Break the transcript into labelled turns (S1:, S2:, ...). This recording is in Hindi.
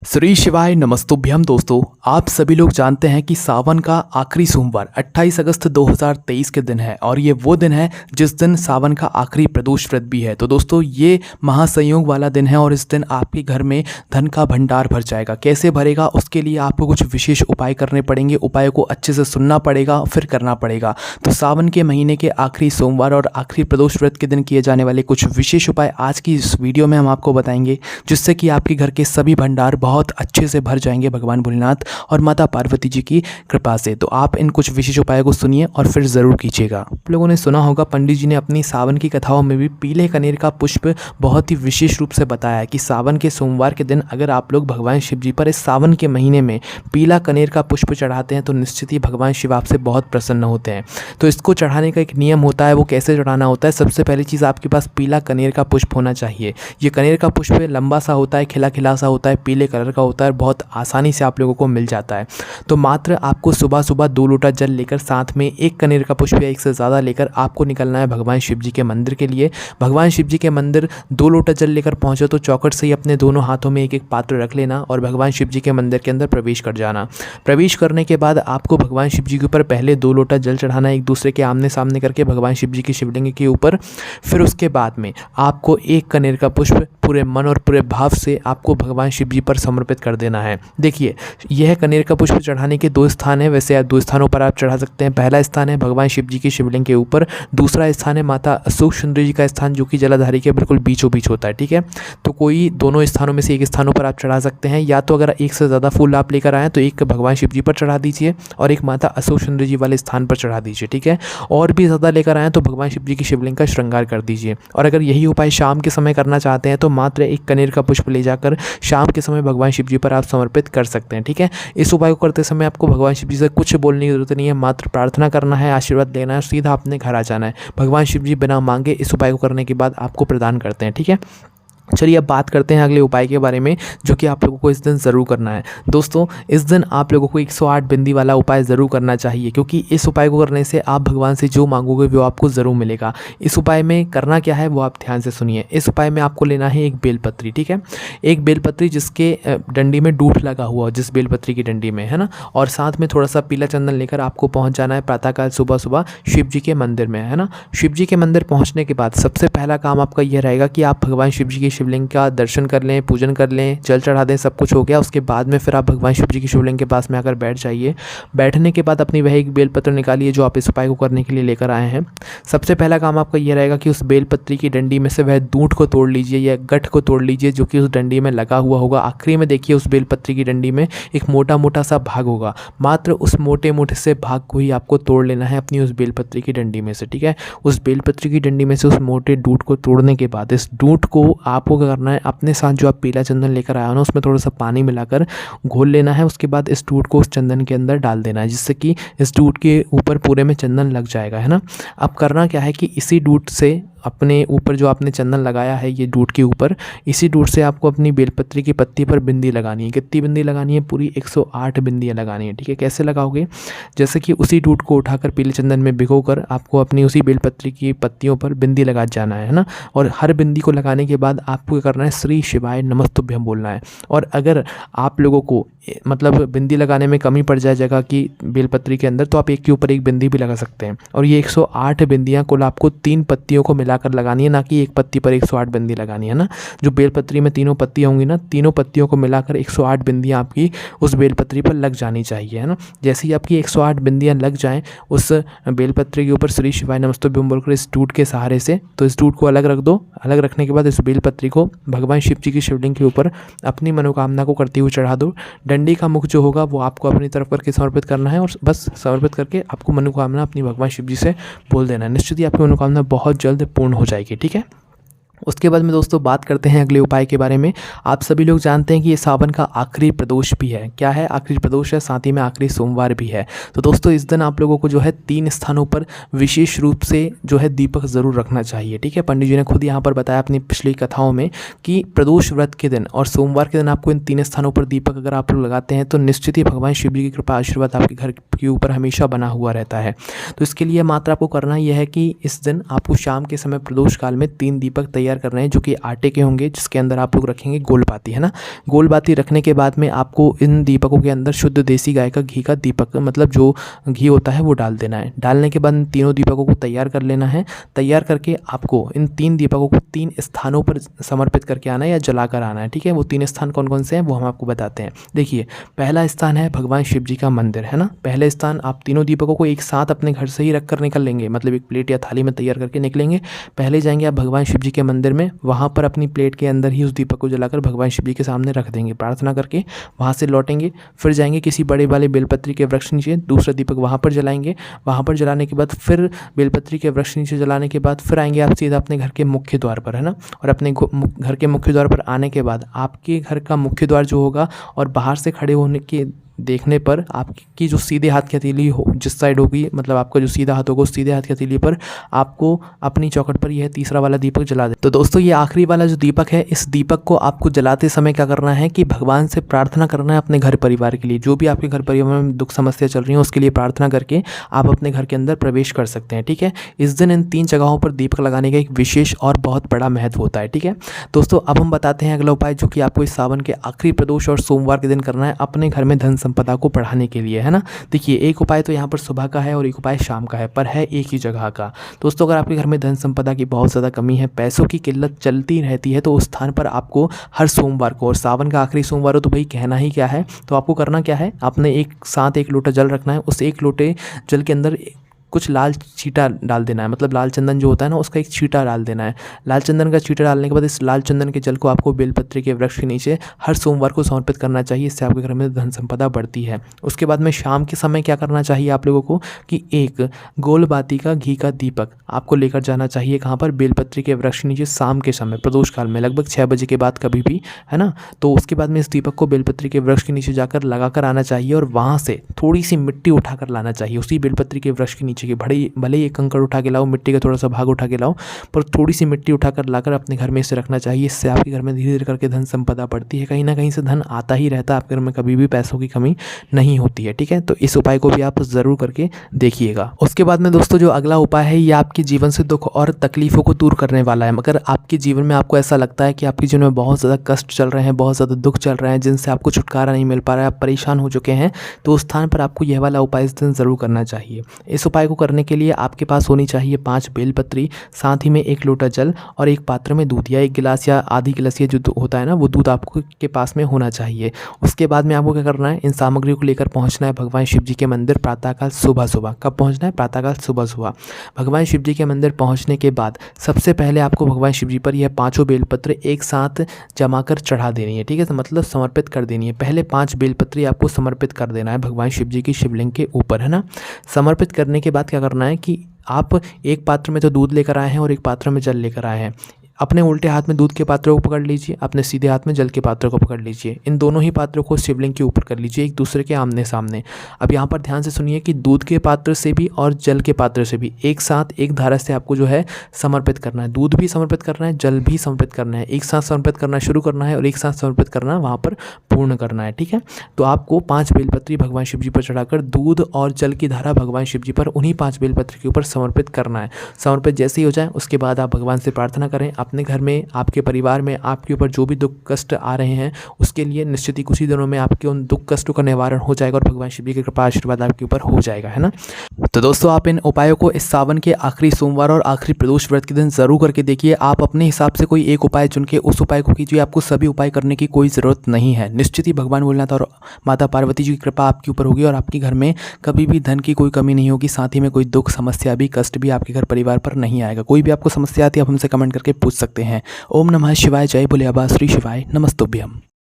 S1: श्री शिवाय नमस्तुभ्यम दोस्तों, आप सभी लोग जानते हैं कि सावन का आखिरी सोमवार 28 अगस्त 2023 के दिन है और ये वो दिन है जिस दिन सावन का आखिरी प्रदोष व्रत भी है। तो दोस्तों ये महासंयोग वाला दिन है और इस दिन आपके घर में धन का भंडार भर जाएगा। कैसे भरेगा उसके लिए आपको कुछ विशेष उपाय करने पड़ेंगे। उपायों को अच्छे से सुनना पड़ेगा फिर करना पड़ेगा। तो सावन के महीने के आखिरी सोमवार और आखिरी प्रदोष व्रत के दिन किए जाने वाले कुछ विशेष उपाय आज की इस वीडियो में हम आपको बताएंगे, जिससे कि आपके घर के सभी भंडार बहुत अच्छे से भर जाएंगे भगवान भोलेनाथ और माता पार्वती जी की कृपा से। तो आप इन कुछ विशेष उपायों को सुनिए और फिर ज़रूर कीजिएगा। आप लोगों ने सुना होगा, पंडित जी ने अपनी सावन की कथाओं में भी पीले कनेर का पुष्प बहुत ही विशेष रूप से बताया है कि सावन के सोमवार के दिन अगर आप लोग भगवान शिव जी पर इस सावन के महीने में पीला कनेर का पुष्प चढ़ाते हैं तो निश्चित ही भगवान शिव आपसे बहुत प्रसन्न होते हैं। तो इसको चढ़ाने का एक नियम होता है, वो कैसे चढ़ाना होता है। सबसे पहली चीज़, आपके पास पीला कनेर का पुष्प होना चाहिए। ये कनेर का पुष्प लंबा सा होता है, खिला खिला सा होता है, पीले कलर का होता है, बहुत आसानी से आप लोगों को मिल जाता है। तो मात्र आपको सुबह सुबह 2 लोटा जल लेकर साथ में एक कनेर का पुष्प या एक से ज़्यादा लेकर आपको निकलना है भगवान शिव जी के मंदिर के लिए। भगवान शिव जी के मंदिर 2 लोटा जल लेकर पहुँचो तो चौखट से ही अपने दोनों हाथों में एक एक पात्र रख लेना और भगवान शिव जी के मंदिर के अंदर प्रवेश कर जाना। प्रवेश करने के बाद आपको भगवान शिव जी के ऊपर पहले 2 लोटा जल चढ़ाना, एक दूसरे के आमने सामने करके भगवान शिव जी की शिवलिंग के ऊपर। फिर उसके बाद में आपको एक कनेर का पुष्प पूरे मन और पूरे भाव से आपको भगवान शिव जी पर समर्पित कर देना है। देखिए, यह कनेर का पुष्प चढ़ाने के 2 स्थान है। वैसे 2 स्थानों पर आप चढ़ा सकते हैं। पहला स्थान है भगवान शिव जी की शिवलिंग के ऊपर, दूसरा स्थान है माता अशोक सुंदरी जी का स्थान, जो कि जलाधारी के बिल्कुल बीचों बीच होता है। ठीक है, तो कोई दोनों स्थानों में से एक स्थानों पर आप चढ़ा सकते हैं। या तो अगर एक से ज़्यादा फूल आप लेकर आएँ तो एक भगवान शिव जी पर चढ़ा दीजिए और एक माता अशोक सुंदरी जी वाले स्थान पर चढ़ा दीजिए। ठीक है, और भी ज़्यादा लेकर आएँ तो भगवान शिव जी की शिवलिंग का श्रृंगार कर दीजिए। और अगर यही उपाय शाम के समय करना चाहते हैं तो मात्र एक कनेर का पुष्प ले जाकर शाम के समय भगवान शिव जी पर आप समर्पित कर सकते हैं। ठीक है, इस उपाय को करते समय आपको भगवान शिव जी से कुछ बोलने की जरूरत नहीं है, मात्र प्रार्थना करना है, आशीर्वाद लेना है, सीधा अपने घर आ जाना है। भगवान शिव जी बिना मांगे इस उपाय को करने के बाद आपको प्रदान करते हैं। ठीक है, चलिए अब बात करते हैं अगले उपाय के बारे में, जो कि आप लोगों को इस दिन ज़रूर करना है। दोस्तों, इस दिन आप लोगों को 108 बिंदी वाला उपाय ज़रूर करना चाहिए, क्योंकि इस उपाय को करने से आप भगवान से जो मांगोगे वो आपको ज़रूर मिलेगा। इस उपाय में करना क्या है वो आप ध्यान से सुनिए। इस उपाय में आपको लेना है एक बेलपत्री। ठीक है, एक बेलपत्री जिसके डंडी में डूठ लगा हुआ हो, जिस बेलपत्री की डंडी में, है ना, और साथ में थोड़ा सा पीला चंदन लेकर आपको पहुँच जाना है प्रातःकाल सुबह सुबह शिव जी के मंदिर में, है ना। शिव जी के मंदिर पहुँचने के बाद सबसे पहला काम आपका यह रहेगा कि आप भगवान शिव जी की शिवलिंग का दर्शन कर लें, पूजन कर लें, जल चढ़ा दें। सब कुछ हो गया, उसके बाद में फिर आप भगवान शिव जी की शिवलिंग के पास में आकर बैठ जाइए। बैठने के बाद अपनी वह एक बेलपत्र निकालिए जो आप इस उपाय को करने के लिए लेकर आए हैं। सबसे पहला काम आपका यह रहेगा कि उस बेलपत्री की डंडी में से वह दूठ को तोड़ लीजिए या गठ को तोड़ लीजिए जो कि उस डंडी में लगा हुआ होगा। आखिरी में देखिए उस बेलपत्री की डंडी में एक मोटा मोटा सा भाग होगा, मात्र उस मोटे मोटे से भाग को ही आपको तोड़ लेना है अपनी उस बेलपत्री की डंडी में से। ठीक है, उस बेलपत्री की डंडी में से उस मोटे डूठ को तोड़ने के बाद इस डूठ को आपको क्या करना है, अपने साथ जो आप पीला चंदन लेकर आया हो ना उसमें थोड़ा सा पानी मिलाकर घोल लेना है। उसके बाद इस डूठ को उस चंदन के अंदर डाल देना है, जिससे कि इस डूठ के ऊपर पूरे में चंदन लग जाएगा, है ना। अब करना क्या है कि इसी डूठ से अपने ऊपर जो आपने चंदन लगाया है ये डूठ के ऊपर, इसी डूठ से आपको अपनी बेलपत्री की पत्ती पर बिंदी लगानी है। कितनी बिंदी लगानी है? पूरी 108 बिंदियाँ लगानी है। ठीक है, कैसे लगाओगे? जैसे कि उसी डूठ को उठाकर पीले चंदन में भिगोकर आपको अपनी उसी बेलपत्री की पत्तियों पर बिंदी लगा जाना है ना। और हर बिंदी को लगाने के बाद आपको क्या करना है, श्री शिवाय नमस्तुभ्यम बोलना है। और अगर आप लोगों को मतलब बिंदी लगाने में कमी पड़ जाए जगह की बेलपत्री के अंदर, तो आप एक के ऊपर एक बिंदी भी लगा सकते हैं। और ये 108 बिंदियाँ कुल आपको 3 पत्तियों को मिलाकर लगानी है, ना कि एक पत्ती पर 108 बिंदी लगानी है ना। जो बेलपत्री में 3 पत्तियाँ होंगी ना, तीनों पत्तियों को मिलाकर 108 बिंदियाँ आपकी उस बेलपत्री पर लग जानी चाहिए, है ना। जैसे ही आपकी 108 बिंदियाँ लग जाएँ उस बेलपत्री के ऊपर श्री शिवाय नमस्तुभ्यम बोलकर इस डूठ के सहारे से, तो इस डूठ को अलग रख दो। अलग रखने के बाद इस बेलपत्री को भगवान शिव जी की शिवलिंग के ऊपर अपनी मनोकामना को करते हुए चढ़ा दो। डंडी का मुख जो होगा वो आपको अपनी तरफ करके समर्पित करना है और बस समर्पित करके आपको मनोकामना अपनी भगवान शिव जी से बोल देना है। निश्चित ही आपकी मनोकामना बहुत जल्द पूर्ण हो जाएगी। ठीक है, उसके बाद में दोस्तों बात करते हैं अगले उपाय के बारे में। आप सभी लोग जानते हैं कि ये सावन का आखिरी प्रदोष भी है। क्या है? आखिरी प्रदोष है, साथ ही में आखिरी सोमवार भी है। तो दोस्तों इस दिन आप लोगों को जो है 3 स्थानों पर विशेष रूप से जो है दीपक ज़रूर रखना चाहिए। ठीक है, पंडित जी ने खुद यहाँ पर बताया अपनी पिछली कथाओं में कि प्रदोष व्रत के दिन और सोमवार के दिन आपको इन 3 स्थानों पर दीपक अगर आप लोग लगाते हैं तो निश्चित ही भगवान शिव जी की कृपा आशीर्वाद आपके घर के ऊपर हमेशा बना हुआ रहता है। तो इसके लिए मात्र आपको करना यह है कि इस दिन आपको शाम के समय प्रदोष काल में 3 दीपक तैयार तैयार कर रहे हैं जो कि आटे के होंगे, जिसके अंदर आप लोग रखेंगे गोलबाती, है ना। गोलबाती रखने के बाद में आपको इन दीपकों के अंदर शुद्ध देसी गाय का घी का दीपक, मतलब जो घी होता है वो डाल देना है। डालने के बाद इन तीनों दीपकों को तैयार कर लेना है। तैयार करके आपको इन 3 दीपकों को 3 स्थानों पर समर्पित करके आना है या जलाकर आना है, ठीक है। वो 3 स्थान कौन कौन से हैं वो हम आपको बताते हैं। देखिए, पहला स्थान है भगवान शिव जी का मंदिर, है ना। पहले स्थान आप तीनों दीपकों को एक साथ अपने घर से ही रख कर निकल लेंगे, मतलब एक प्लेट या थाली में तैयार करके निकलेंगे। पहले जाएंगे आप भगवान शिव जी के मंदिर में, वहाँ पर अपनी प्लेट के अंदर ही उस दीपक को जलाकर भगवान शिव जी के सामने रख देंगे, प्रार्थना करके वहाँ से लौटेंगे। फिर जाएंगे किसी बड़े वाले बेलपत्री के वृक्ष नीचे, दूसरा दीपक वहाँ पर जलाएंगे। वहाँ पर जलाने के बाद फिर बेलपत्री के वृक्ष नीचे जलाने के बाद फिर आएंगे आप सीधा अपने घर के मुख्य द्वार पर, है ना। और अपने घर के मुख्य द्वार पर आने के बाद आपके घर का मुख्य द्वार जो होगा और बाहर से खड़े होने के देखने पर आपकी जो सीधे हाथ की हथेली हो, जिस साइड होगी, मतलब आपका जो सीधा हाथ होगा उस सीधे हाथ की हथेली पर आपको अपनी चौखट पर यह तीसरा वाला दीपक जला दे। तो दोस्तों, ये आखिरी वाला जो दीपक है, इस दीपक को आपको जलाते समय क्या करना है कि भगवान से प्रार्थना करना है अपने घर परिवार के लिए। जो भी आपके घर परिवार में दुख समस्या चल रही है उसके लिए प्रार्थना करके आप अपने घर के अंदर प्रवेश कर सकते हैं, ठीक है। इस दिन इन 3 जगहों पर दीपक लगाने का एक विशेष और बहुत बड़ा महत्व होता है, ठीक है। दोस्तों, अब हम बताते हैं अगला उपाय जो कि आपको इस सावन के आखिरी प्रदोष और सोमवार के दिन करना है अपने घर में धन संपदा को बढ़ाने के लिए, है ना। देखिए, एक उपाय तो यहाँ पर सुबह का है और एक उपाय शाम का है, पर है एक ही जगह का। दोस्तों, अगर आपके घर में धन संपदा की बहुत ज़्यादा कमी है, पैसों की किल्लत चलती रहती है, तो उस स्थान पर आपको हर सोमवार को, और सावन का आखिरी सोमवार हो तो भाई कहना ही क्या है, तो आपको करना क्या है, आपने एक साथ 1 लोटा जल रखना है। उस 1 लोटे जल के अंदर कुछ लाल छींटा डाल देना है, मतलब लाल चंदन जो होता है ना उसका एक छींटा डाल देना है। लाल चंदन का छींटा डालने के बाद इस लाल चंदन के जल को आपको बेलपत्री के वृक्ष के नीचे हर सोमवार को समर्पित करना चाहिए। इससे आपके घर में धन संपदा बढ़ती है। उसके बाद में शाम के समय क्या करना चाहिए आप लोगों को कि एक गोलबाती का घी का दीपक आपको लेकर जाना चाहिए। कहाँ पर? बेलपत्री के वृक्ष नीचे शाम के समय, प्रदोष काल में, लगभग 6 बजे के बाद कभी भी, है ना। तो उसके बाद में इस दीपक को बेलपत्री के वृक्ष के नीचे जाकर लगाकर आना चाहिए और वहाँ से थोड़ी सी मिट्टी उठाकर लाना चाहिए उसी बेलपत्री के वृक्ष के नीचे के। भले ही एक कंकड़ उठा के लाओ, मिट्टी का थोड़ा सा भाग उठा के लाओ, पर थोड़ी सी मिट्टी उठाकर लाकर अपने घर में इसे रखना चाहिए। इससे आपके घर में धीरे धीरे करके धन संपदा बढ़ती है। कहीं ना कहीं से धन आता ही रहता है, आपके घर में कभी भी पैसों की कमी नहीं होती है, ठीक है। तो इस उपाय को भी आप ज़रूर करके देखिएगा। उसके बाद में दोस्तों जो अगला उपाय है ये आपके जीवन से दुख और तकलीफ़ों को दूर करने वाला है। मगर आपके जीवन में आपको ऐसा लगता है कि आपके जीवन में बहुत ज़्यादा कष्ट चल रहे हैं, बहुत ज़्यादा दुख चल रहे हैं, जिनसे आपको छुटकारा नहीं मिल पा रहा है, आप परेशान हो चुके हैं, तो उस स्थान पर आपको यह वाला उपाय इस दिन ज़रूर करना चाहिए। इस उपाय को करने के लिए आपके पास होनी चाहिए 5 बेलपत्री, साथ ही में 1 लोटा जल और एक पात्र में दूध या 1 गिलास या आधी गिलास जो होता है ना वो दूध आपको के पास में होना चाहिए। उसके बाद में आपको क्या करना है, इन सामग्रियों को लेकर पहुंचना है भगवान शिव जी के मंदिर प्रातःकाल सुबह सुबह। कब पहुंचना है? प्रातःकाल सुबह सुबह। भगवान शिव जी के मंदिर पहुंचने के बाद सबसे पहले आपको भगवान शिव जी पर यह 5 बेलपत्र एक साथ जमा कर चढ़ा देनी है, ठीक है। तो मतलब समर्पित कर देनी है। पहले 5 बेलपत्री आपको समर्पित कर देना है भगवान शिव जी की शिवलिंग के ऊपर, है ना। समर्पित करने के बाद क्या करना है कि आप एक पात्र में तो दूध लेकर आए हैं और एक पात्र में जल लेकर आए हैं। अपने उल्टे हाथ में दूध के पात्र को पकड़ लीजिए, अपने सीधे हाथ में जल के पात्र को पकड़ लीजिए। इन दोनों ही पात्रों को शिवलिंग के ऊपर कर लीजिए, एक दूसरे के आमने सामने। अब यहाँ पर ध्यान से सुनिए कि दूध के पात्र से भी और जल के पात्र से भी एक साथ एक धारा से आपको जो है समर्पित करना है। दूध भी समर्पित करना है, जल भी समर्पित करना है। एक साथ समर्पित करना शुरू करना है और एक साथ समर्पित करना वहाँ पर पूर्ण करना है, ठीक है। तो आपको 5 बेलपत्री भगवान शिव जी पर चढ़ाकर दूध और जल की धारा भगवान शिव जी पर उन्हीं 5 बेलपत्री के ऊपर समर्पित करना है। समर्पित जैसे ही हो जाए उसके बाद आप भगवान से प्रार्थना करें अपने घर में, आपके परिवार में आपके ऊपर जो भी दुख कष्ट आ रहे हैं उसके लिए निश्चित ही कुछ ही दिनों में आपके उन दुख कष्टों का निवारण हो जाएगा और भगवान शिव जी की कृपा आशीर्वाद आपके ऊपर हो जाएगा, है ना। तो दोस्तों आप इन उपायों को इस सावन के आखिरी सोमवार और आखिरी प्रदोष व्रत के दिन जरूर करके देखिए। आप अपने हिसाब से कोई एक उपाय चुन के उस उपाय को कीजिए, आपको सभी उपाय करने की कोई ज़रूरत नहीं है। निश्चित ही भगवान भोलेनाथ और माता पार्वती जी की कृपा आपके ऊपर होगी और आपके घर में कभी भी धन की कोई कमी नहीं होगी, साथ ही में कोई दुख समस्या भी कष्ट भी आपके घर परिवार पर नहीं आएगा। कोई भी आपको समस्या आती है आप हमसे कमेंट करके पूछ सकते हैं। ओम नमः शिवाय, जय भोले बाबा, श्री शिवाय नमस्तुभ्यम।